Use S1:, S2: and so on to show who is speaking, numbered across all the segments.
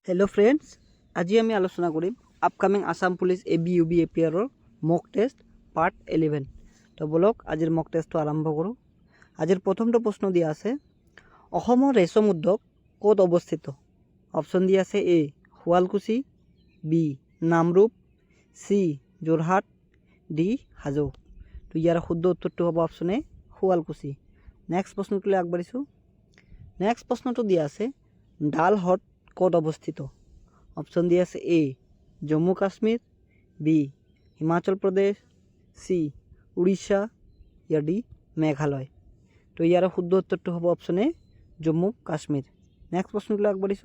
S1: Hello friends, आज आम आलोचना करिम upcoming Assam police ABUB APR mock test part 11। तो बोलक आज मक टेस्ट आरम्भ करूँ। आज प्रथम प्रश्न दिया आछे रेशम उद्योग कत अवस्थित। ऑप्शन दिया आछे ए शुवालकुची, बी नामरूप, सी जोरहाट, डी हाजो। तो यार शुद्ध उत्तर तो हम ऑप्शन ए शुवालकुची। नेक्स्ट प्रश्न तो आगबाढ़ी। नेक्स्ट प्रश्न तो दिया आछे डालहट कत अवस्थित। ऑप्शन दिया है ए जम्मू काश्मीर, बी हिमाचल प्रदेश, सी उड़ीसा या डी मेघालय। तो यार शुद्ध उत्तर तो हम ऑप्शन ए जम्मू काश्मीर। नेक्स्ट प्रश्न आगबाढ़ी।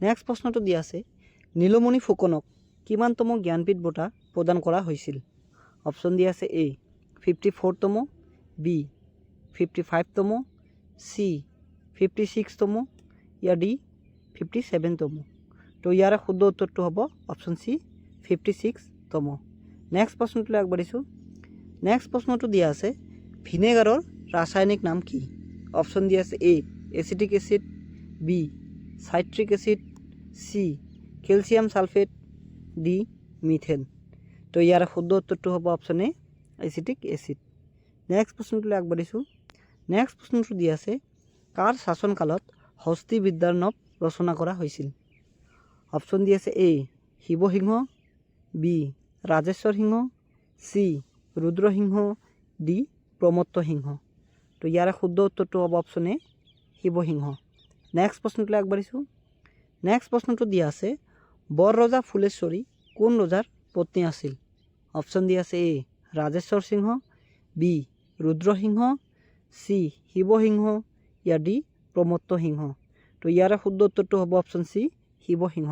S1: नेक्स्ट प्रश्न तो दिया है नीलमणि फुकनक किमानतम ज्ञानपीठ बँटा प्रदान करा होइसिल। ऑप्शन दिया है ए 54तम, बी 55तम, सी 56तम या डी 57तम। तो यार शुद्ध उत्तर तो हम ऑप्शन सी 56तम। नेक्स्ट प्रश्न तो आगबाढ़ी। नेक्स्ट प्रश्न तो दिया है भिनेगारर रासायनिक नाम कि। ऑप्शन दिया है A acetic acid, B citric acid, C calcium sulphate, D methane. तो यार शुद्ध उत्तर तो हम option A acetic acid. Next प्रश्न तो आगबाढ़ी। नेक्स्ट प्रश्न तो दिया है कार शासन कालत हस्ती विद्यार नव रचना करा होइसिल। ऑप्शन दिया है ए शिवसिंह, बी राजेश्वर सिंह, सी रुद्रसिंह, डी प्रमत्त सिंह। तो यार शुद्ध उत्तर तो हम ऑप्शन ए शिवसिंह। नेक्स्ट प्रश्न तो आगबाढ़ी। नेक्स्ट प्रश्न तो दिया है बर रजा फुलेश्वरी कौन रजार पत्नी आसिल। ऑप्शन दिया है ए राजेश्वर सिंह, बी रुद्रसिंह, सी शिवसिंह या डी प्रमत्त सिंह। तो यार शुद्ध उत्तर तो हम ऑप्शन सी शिवसिंह।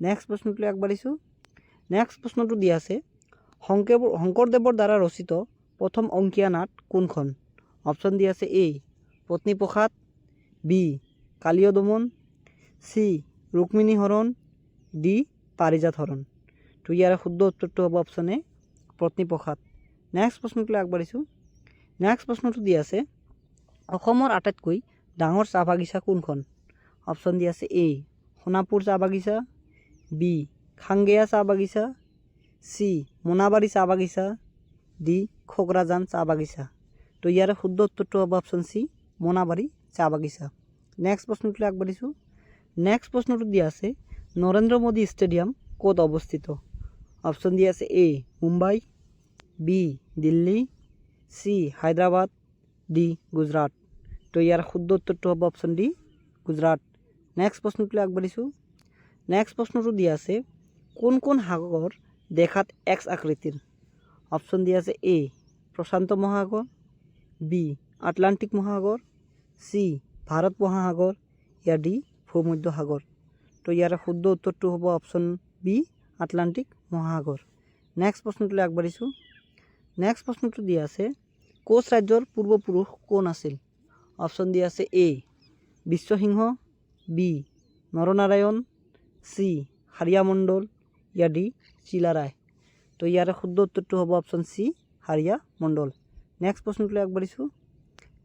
S1: नेक्स्ट प्रश्न तो आगबाढ़ी। नेक्स्ट प्रश्न तो दिया है शंकरदेवर द्वारा रचित प्रथम अंकिया नाट कौन। ऑप्शन दिया है ए पत्नीप्रसाद, बी कालिय दमन, सी रुक्मिणी हरण, डी पारिजात हरण। तो यार शुद्ध उत्तर तो हम ऑप्शन ए पत्नीप्रसाद। नेक्स्ट प्रश्न तो आगबाढ़ी। नेक्स्ट प्रश्न तो दिया है आटाइतকৈ डाঙৰ চাহ বাগিচা কোনখন। ऑप्शन दिया है ए सोनापुर चाह बागिचा, बी खांगेया चाह बागिचा, सी मोनाबारी चाह बागिचा, डी खोकराजान चाह बागिचा। तो यार शुद्ध उत्तर तो हम ऑप्शन सी मोनाबारी चाह बागिचा। नेक्स्ट प्रश्न तो आगबाढ़ी। नेक्स्ट प्रश्न तो दिया है नरेंद्र मोदी स्टेडियम कत अवस्थित। ऑप्शन दिया है ए मुम्बाई, बी दिल्ली, सी हैदराबाद, डी गुजरात। तो यार शुद्ध उत्तर तो हम ऑप्शन डी गुजरात। नेक्स्ट प्रश्न तो आगबाढ़ी। नेक्स्ट प्रश्न तो दिया है कौन कौन सागर देखात एक्स आकृतिर। ऑप्शन दिया है ए प्रशांत महासागर, बी आटलान्टिक महासागर, सी भारत महासागर या डी भूमध्य सागर। तो यार शुद्ध उत्तर तो हम ऑप्शन बी आटलान्टिक महासागर। नेक्स्ट प्रश्न तो आगबाढ़ी। नेक्स्ट प्रश्न तो दिया है कोच राज्यर पूर्वपुरुष कौन आसिल। ऑप्शन दिया है ए विश्वसिंह, बी नरनारायण, सी हारिया मंडल या डी चिलाराय। तो यार शुद्ध उत्तर तो हम ऑप्शन सी हारिया मंडल। नेक्स्ट प्रश्न तो आगबाढ़ी।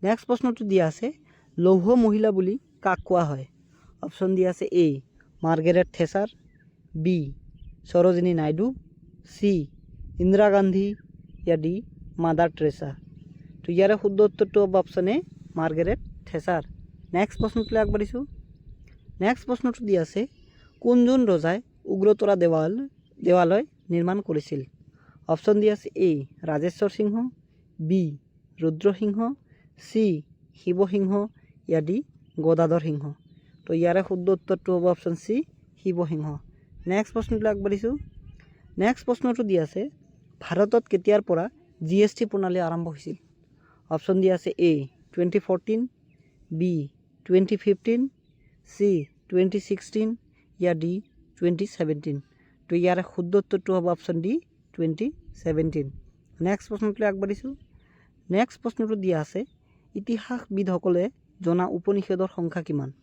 S1: नेक्स्ट प्रश्न तो दिया है लौह महिला बुली काक कोৱা হয়। ऑप्शन दिया है ए मार्गारेट थेचार, बी सरोजिनी नायडू, सी इंदिरा गांधी या डी मादार टेरेसा। तो यार शुद्ध उत्तर तो हम ऑप्शन ए मार्गारेट थेचार। नेक्स्ट प्रश्न तो आगबाढ़ी। नेक्स्ट प्रश्न तो दिया है कोनजन रजाय उग्रतरा देवालय निर्माण करिছিল। ऑप्शन दिया है ए राजेश्वर सिंह, बी रुद्रसिंह, सी शिवसिंह या डी गदाधर सिंह। तो यार शुद्ध उत्तर तो हम ऑप्शन सी शिवसिंह। नेक्स्ट प्रश्न तो आगबाढ़ी। नेक्स्ट प्रश्न तो दिया है भारतत केতিয়াर পৰা GST प्ৰণালী आरम्भ হৈছিল। ऑप्शन दिया है ए 2014, बी 2015, सी 2016 या डी 2017। तो यार शुद्ध उत्तर तो हम ऑप्शन डी 2017। नेक्स्ट प्रश्न तो आगबाढ़ी। नेक्स्ट प्रश्न तो दिया है इतिहासविदসকলে जना उपनिषदर संख्या किमान।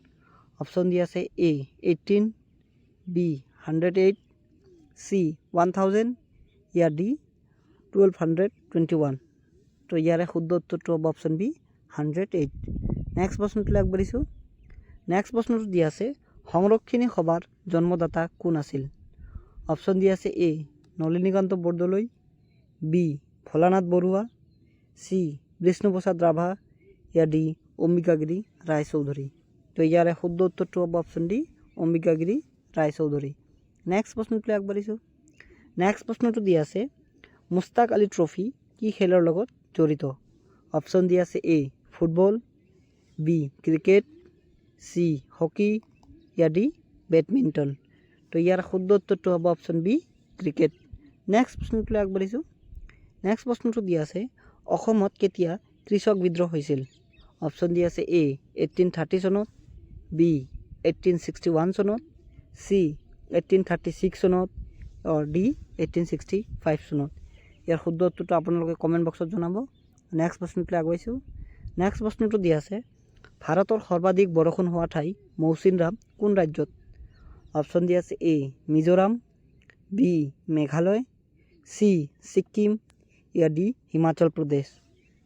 S1: ऑप्शन दिया है ए 18, बी 108, सी 1000 या डी 1221। तो यार शुद्ध उत्तर तो हम ऑप्शन बी 108। नेक्स्ट प्रश्न तो आगबाढ़ी। नेक्स्ट प्रश्न तो दिया है সংৰক্ষিণী সভাৰ জন্মদাতা কোন আছিল? অপশ্যন দিয়া আছে A Nalinikanta Bordoloi, B Bholanath Barua, C Bishnuprasad Rabha, ইয়া ডি অম্বিকাগিৰি ৰায়চৌধুৰী। তো ইয়াৰে শুদ্ধ উত্তৰটো হ'ব option D Ambikagiri Raichoudhury. Next প্ৰশ্নটোলৈ আগবাঢ়িছোঁ। নেক্সট প্ৰশ্নটো দিয়া আছে মুস্তাক আলী ট্ৰফি কি খেলৰ লগত জড়িত? অপশ্যন দিয়া আছে A football, B cricket, C hockey, ইয়া ডি বেডমিণ্টন। তো ইয়াৰ শুদ্ধ উত্তৰটো হ'ব অপশ্যন বি ক্ৰিকেট। নেক্সট প্ৰশ্নটোলৈ আগবাঢ়িছোঁ। নেক্সট প্ৰশ্নটো দিয়া আছে অসমত কেতিয়া কৃষক বিদ্ৰোহ হৈছিল? অপশ্যন দিয়া আছে এ 1830 চনত, বি 1861 চনত, চি 1836 চনত, ডি 1865 চনত। ইয়াৰ শুদ্ধ উত্তৰটো আপোনালোকে কমেণ্ট বক্সত জনাব। নেক্সট প্ৰশ্নটোলৈ আগুৱাইছোঁ। নেক্সট প্ৰশ্নটো দিয়া আছে ভাৰতৰ সৰ্বাধিক বৰষুণ হোৱা ঠাই মৌচিনৰাম কোন ৰাজ্যত? অপশ্যন দিয়া আছে এ মিজোৰাম, বি মেঘালয়, চি ছিকিম, ইয়া ডি হিমাচল প্ৰদেশ।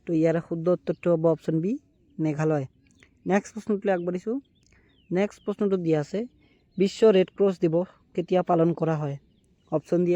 S1: তো ইয়াৰে শুদ্ধ উত্তৰটো হ'ব অপশ্যন বি মেঘালয়। নেক্সট প্ৰশ্নটোলৈ আগবাঢ়িছোঁ। নেক্সট প্ৰশ্নটো দিয়া আছে বিশ্ব ৰেড ক্ৰছ দিৱস কেতিয়া পালন কৰা হয়? অপশ্যন দিয়া